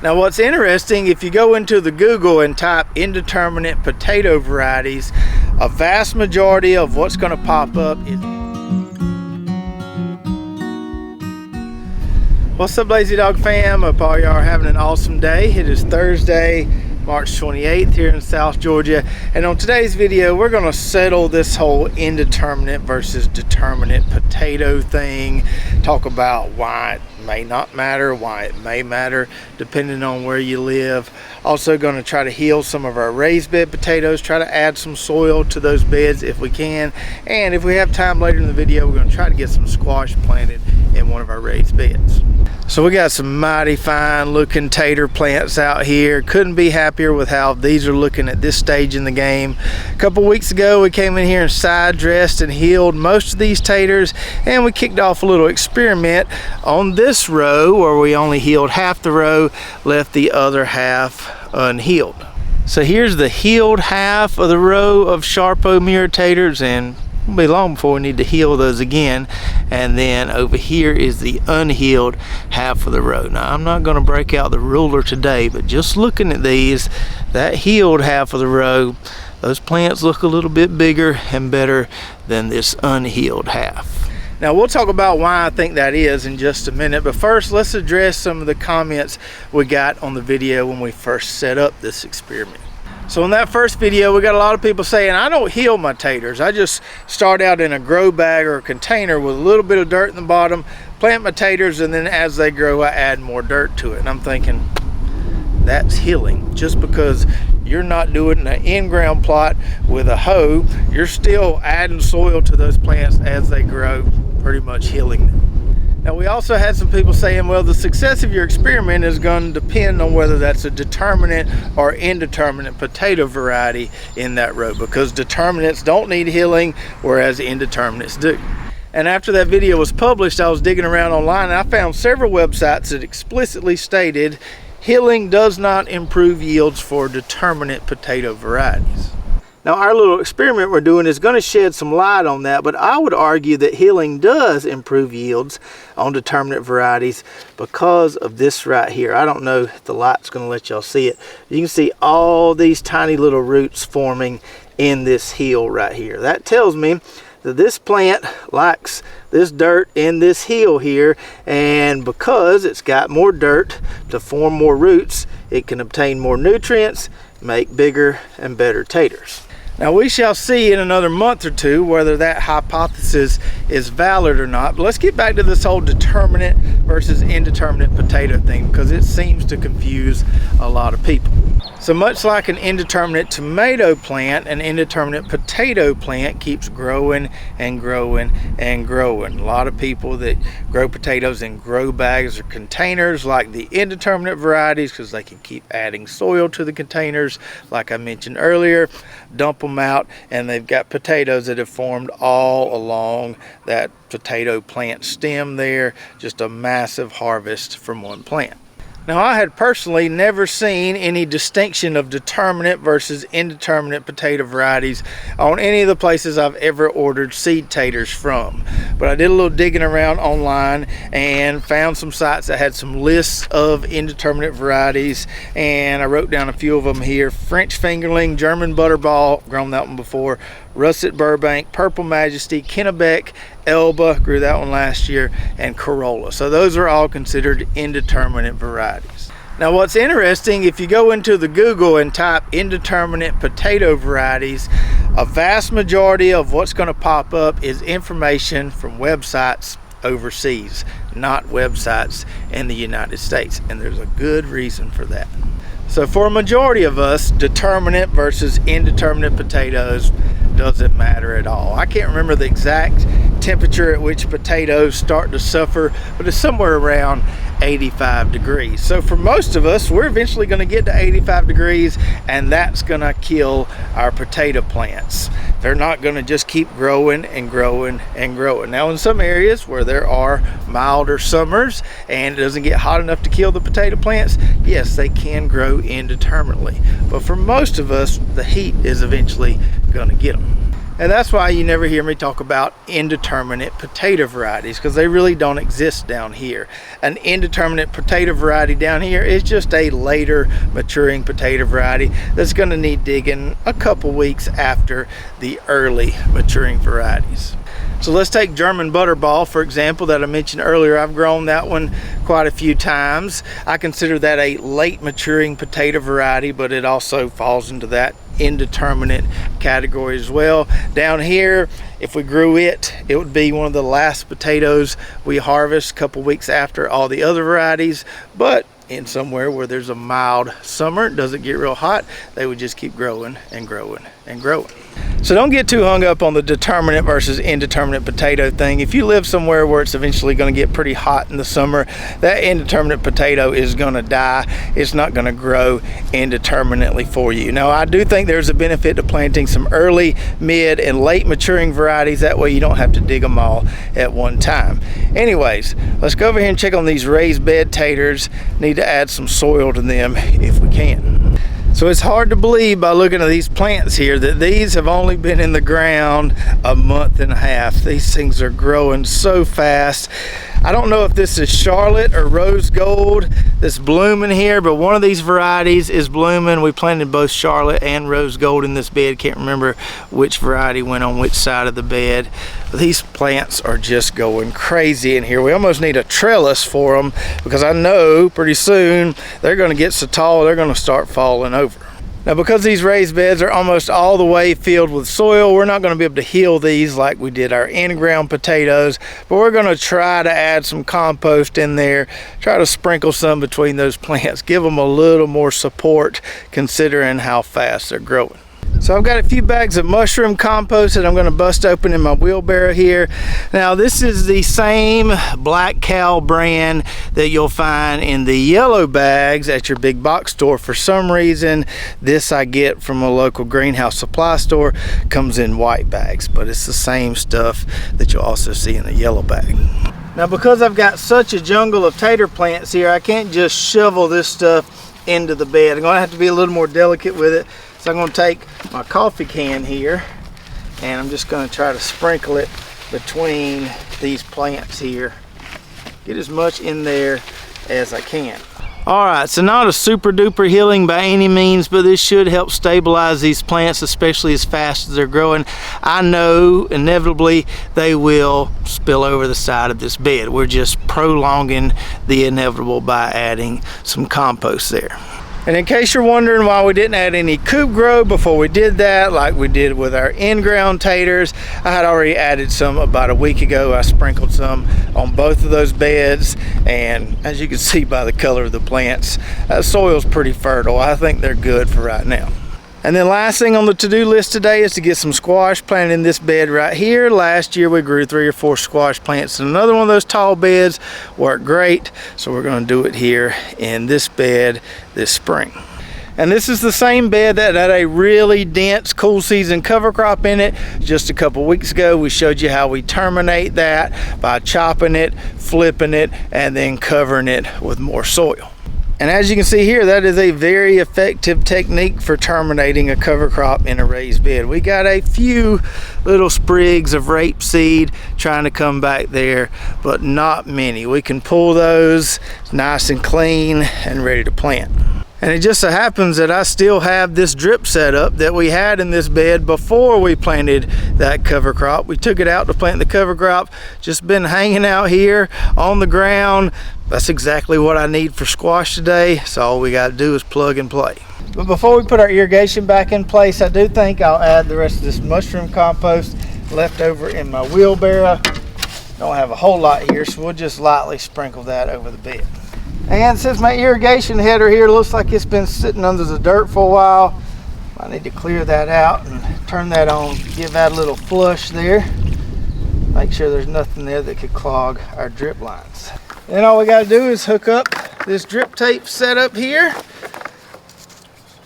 Now what's interesting, if you go into the Google and type indeterminate potato varieties, a vast majority of what's going to pop up is... What's up, Lazy Dog fam? Hope all y'all are having an awesome day. It is Thursday, March 28th here in South Georgia, and on today's video we're going to settle this whole indeterminate versus determinate potato thing, talk about why it may not matter, why it may matter depending on where you live. Also going to try to heal some of our raised bed potatoes, try to add some soil to those beds if we can, and if we have time later in the video we're going to try to get some squash planted in one of our raised beds. So we got some mighty fine looking tater plants out here. Couldn't be happier with how these are looking at this stage in the game. A couple weeks ago we came in here and side dressed and healed most of these taters, and we kicked off a little experiment on this row where we only healed half the row, left the other half unhealed. So here's the healed half of the row of Sharpo mirror taters, and it'll be long before we need to heal those again. And then over here is the unhealed half of the row. Now I'm not going to break out the ruler today, but just looking at these, that healed half of the row, those plants look a little bit bigger and better than this unhealed half. Now we'll talk about why I think that is in just a minute, but first let's address some of the comments we got on the video when we first set up this experiment. So in that first video we got a lot of people saying, I don't heal my taters, I just start out in a grow bag or a container with a little bit of dirt in the bottom, plant my taters, and then as they grow I add more dirt to it. And I'm thinking, that's healing. Just because you're not doing an in-ground plot with a hoe, you're still adding soil to those plants as they grow, pretty much healing them. Now we also had some people saying, well, the success of your experiment is going to depend on whether that's a determinate or indeterminate potato variety in that row, because determinates don't need healing, whereas indeterminates do. And after that video was published, I was digging around online and I found several websites that explicitly stated healing does not improve yields for determinate potato varieties. Now our little experiment we're doing is going to shed some light on that, but I would argue that healing does improve yields on determinate varieties because of this right here. I don't know if the light's going to let y'all see it. You can see all these tiny little roots forming in this heel right here. That tells me that this plant likes this dirt in this heel here, and because it's got more dirt to form more roots, it can obtain more nutrients, make bigger and better taters. Now we shall see in another month or two whether that hypothesis is valid or not, but let's get back to this whole determinate versus indeterminate potato thing, because it seems to confuse a lot of people. So much like an indeterminate tomato plant, an indeterminate potato plant keeps growing and growing and growing. A lot of people that grow potatoes in grow bags or containers like the indeterminate varieties, because they can keep adding soil to the containers, like I mentioned earlier, dump them out, and they've got potatoes that have formed all along that potato plant stem there. Just a massive harvest from one plant. Now I had personally never seen any distinction of determinate versus indeterminate potato varieties on any of the places I've ever ordered seed taters from. But I did a little digging around online and found some sites that had some lists of indeterminate varieties, and I wrote down a few of them here. French fingerling, German butterball, grown that one before, Russet Burbank, Purple Majesty, Kennebec, Elba, grew that one last year, and Corolla. So those are all considered indeterminate varieties. Now what's interesting, if you go into the Google and type indeterminate potato varieties, a vast majority of what's going to pop up is information from websites overseas, not websites in the United States, and there's a good reason for that. So for a majority of us, determinate versus indeterminate potatoes doesn't matter at all. I can't remember the exact temperature at which potatoes start to suffer, but it's somewhere around 85 degrees. So for most of us, we're eventually going to get to 85 degrees, and that's going to kill our potato plants. They're not going to just keep growing and growing and growing. Now in some areas where there are milder summers and it doesn't get hot enough to kill the potato plants, yes, they can grow indeterminately. But for most of us, the heat is eventually going to get them. And that's why you never hear me talk about indeterminate potato varieties, because they really don't exist down here. An indeterminate potato variety down here is just a later maturing potato variety that's going to need digging a couple weeks after the early maturing varieties. So let's take German butterball, for example, that I mentioned earlier. I've grown that one quite a few times. I consider that a late maturing potato variety, but it also falls into that indeterminate category as well. Down here, if we grew it, it would be one of the last potatoes we harvest a couple weeks after all the other varieties. But in somewhere where there's a mild summer, it doesn't get real hot, they would just keep growing and growing and growing. So don't get too hung up on the determinate versus indeterminate potato thing. If you live somewhere where it's eventually going to get pretty hot in the summer, that indeterminate potato is going to die. It's not going to grow indeterminately for you. Now, I do think there's a benefit to planting some early, mid, and late maturing varieties. That way you don't have to dig them all at one time. Anyways, let's go over here and check on these raised bed taters. Need to add some soil to them if we can. So it's hard to believe by looking at these plants here that these have only been in the ground a month and a half. These things are growing so fast. I don't know if this is Charlotte or Rose Gold that's blooming here, but one of these varieties is blooming. We planted both Charlotte and Rose Gold in this bed. Can't remember which variety went on which side of the bed. But these plants are just going crazy in here. We almost need a trellis for them, because I know pretty soon they're going to get so tall they're going to start falling over. Now, because these raised beds are almost all the way filled with soil, we're not going to be able to heal these like we did our in-ground potatoes, but we're going to try to add some compost in there, try to sprinkle some between those plants, give them a little more support considering how fast they're growing. So I've got a few bags of mushroom compost that I'm going to bust open in my wheelbarrow here. Now, this is the same Black Cow brand that you'll find in the yellow bags at your big box store. For some reason, this I get from a local greenhouse supply store. Comes in white bags, but it's the same stuff that you'll also see in the yellow bag. Now, because I've got such a jungle of tater plants here, I can't just shovel this stuff into the bed. I'm going to have to be a little more delicate with it. So I'm going to take my coffee can here, and I'm just going to try to sprinkle it between these plants here. Get as much in there as I can. Alright, so not a super duper healing by any means, but this should help stabilize these plants, especially as fast as they're growing. I know inevitably they will spill over the side of this bed. We're just prolonging the inevitable by adding some compost there. And in case you're wondering why we didn't add any coop grow before we did that, like we did with our in-ground taters, I had already added some about a week ago. I sprinkled some on both of those beds, and as you can see by the color of the plants, soil's pretty fertile. I think they're good for right now. And then last thing on the to-do list today is to get some squash planted in this bed right here. Last year we grew 3 or 4 squash plants in another one of those tall beds. Worked great, so we're going to do it here in this bed this spring. And this is the same bed that had a really dense cool season cover crop in it. Just a couple weeks ago we showed you how we terminate that by chopping it, flipping it, and then covering it with more soil. And as you can see here, that is a very effective technique for terminating a cover crop in a raised bed. We got a few little sprigs of rapeseed trying to come back there, but not many. We can pull those nice and clean and ready to plant. And it just so happens that I still have this drip setup that we had in this bed before we planted that cover crop. We took it out to plant the cover crop, just been hanging out here on the ground. That's exactly what I need for squash today, so all we got to do is plug and play. But before we put our irrigation back in place, I do think I'll add the rest of this mushroom compost left over in my wheelbarrow. Don't have a whole lot here, so we'll just lightly sprinkle that over the bed. And since my irrigation header here looks like it's been sitting under the dirt for a while, I need to clear that out and turn that on, give that a little flush there. Make sure there's nothing there that could clog our drip lines. Then all we got to do is hook up this drip tape setup here.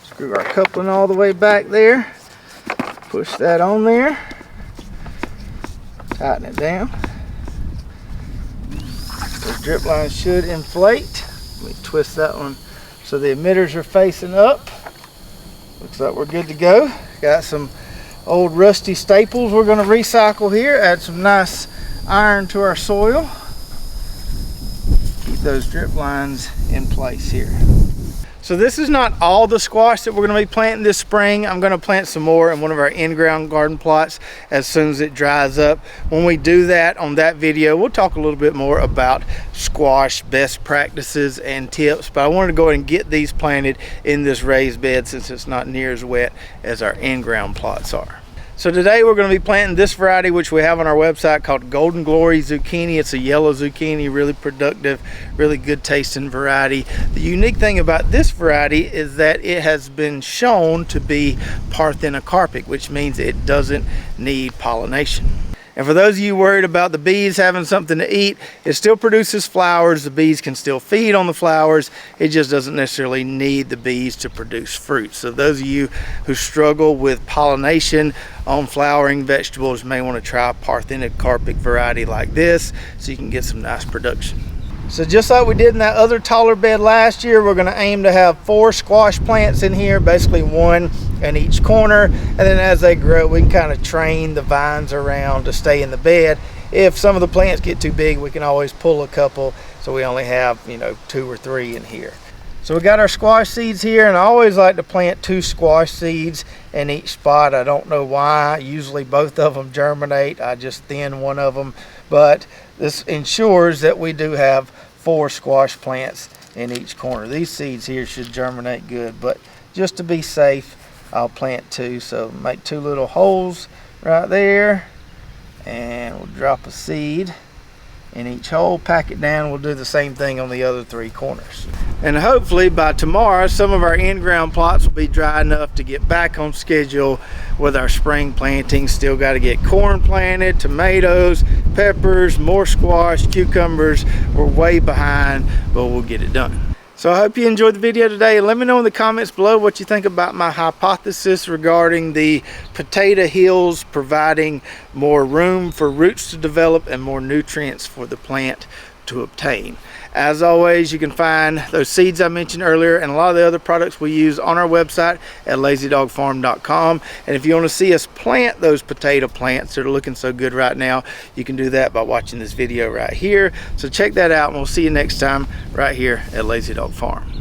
Screw our coupling all the way back there. Push that on there. Tighten it down. The drip line should inflate. Let me twist that one so the emitters are facing up. Looks like we're good to go. Got some old rusty staples we're going to recycle here, add some nice iron to our soil. Keep those drip lines in place here. So this is not all the squash that we're going to be planting this spring. I'm going to plant some more in one of our in-ground garden plots as soon as it dries up. When we do that on that video, we'll talk a little bit more about squash best practices and tips, but I wanted to go ahead and get these planted in this raised bed since it's not near as wet as our in-ground plots are. So today we're going to be planting this variety, which we have on our website, called Golden Glory Zucchini. It's a yellow zucchini, really productive, really good tasting variety. The unique thing about this variety is that it has been shown to be parthenocarpic, which means it doesn't need pollination. And for those of you worried about the bees having something to eat, it still produces flowers. The bees can still feed on the flowers. It just doesn't necessarily need the bees to produce fruit. So those of you who struggle with pollination on flowering vegetables may want to try a parthenocarpic variety like this so you can get some nice production. So just like we did in that other taller bed last year, we're going to aim to have 4 squash plants in here, basically 1 in each corner, and then as they grow we can kind of train the vines around to stay in the bed. If some of the plants get too big, we can always pull a couple so we only have 2 or 3 in here. So we got our squash seeds here, and I always like to plant 2 squash seeds in each spot. I don't know why. Usually both of them germinate. I just thin one of them, but this ensures that we do have 4 squash plants in each corner. These seeds here should germinate good, but just to be safe, I'll plant 2. So make 2 little holes right there, and we'll drop a seed in each hole, pack it down. We'll do the same thing on the other 3 corners. And hopefully by tomorrow, some of our in-ground plots will be dry enough to get back on schedule with our spring plantings. Still got to get corn planted, tomatoes, peppers, more squash, cucumbers. We're way behind, but we'll get it done. So I hope you enjoyed the video today. Let me know in the comments below what you think about my hypothesis regarding the potato hills providing more room for roots to develop and more nutrients for the plant to obtain. As always, you can find those seeds I mentioned earlier and a lot of the other products we use on our website at lazydogfarm.com. And if you want to see us plant those potato plants that are looking so good right now, you can do that by watching this video right here. So check that out, and we'll see you next time right here at Lazy Dog Farm.